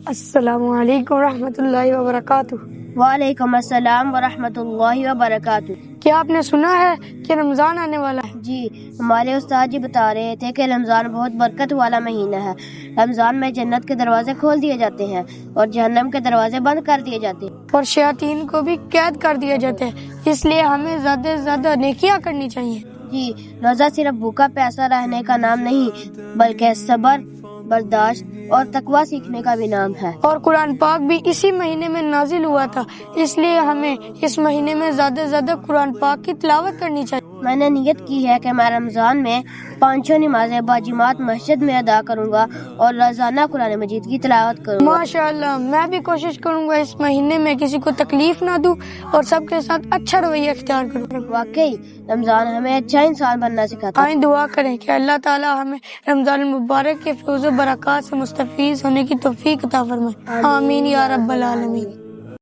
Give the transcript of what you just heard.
السلام علیکم ورحمۃ اللہ وبرکاتہ۔ وعلیکم السلام ورحمۃ اللہ وبرکاتہ۔ کیا آپ نے سنا ہے کہ رمضان آنے والا ہے؟ جی، ہمارے استاد جی بتا رہے تھے کہ رمضان بہت برکت والا مہینہ ہے۔ رمضان میں جنت کے دروازے کھول دیے جاتے ہیں اور جہنم کے دروازے بند کر دیے جاتے ہیں، اور شیاطین کو بھی قید کر دیا جاتا ہے، اس لیے ہمیں زیادہ سے زیادہ نیکیاں کرنی چاہیے۔ جی، روزہ صرف بھوکا پیاسا رہنے کا نام نہیں بلکہ صبر، برداشت اور تقویٰ سیکھنے کا بھی نام ہے۔ اور قرآن پاک بھی اسی مہینے میں نازل ہوا تھا، اس لیے ہمیں اس مہینے میں زیادہ سے زیادہ قرآن پاک کی تلاوت کرنی چاہیے۔ میں نے نیت کی ہے کہ میں رمضان میں 5 نمازیں باجماعت مسجد میں ادا کروں گا اور روزانہ قرآن مجید کی تلاوت کروں گا۔ ماشاء اللہ، میں بھی کوشش کروں گا اس مہینے میں کسی کو تکلیف نہ دوں اور سب کے ساتھ اچھا رویہ اختیار کروں۔ واقعی رمضان ہمیں اچھا انسان بننا سکھاتا ہے۔ آئیں دعا کریں کہ اللہ تعالی ہمیں رمضان المبارک کے فیض و برکات سے مستفیض ہونے کی توفیق عطا فرمائے۔ آمین یا رب العالمین۔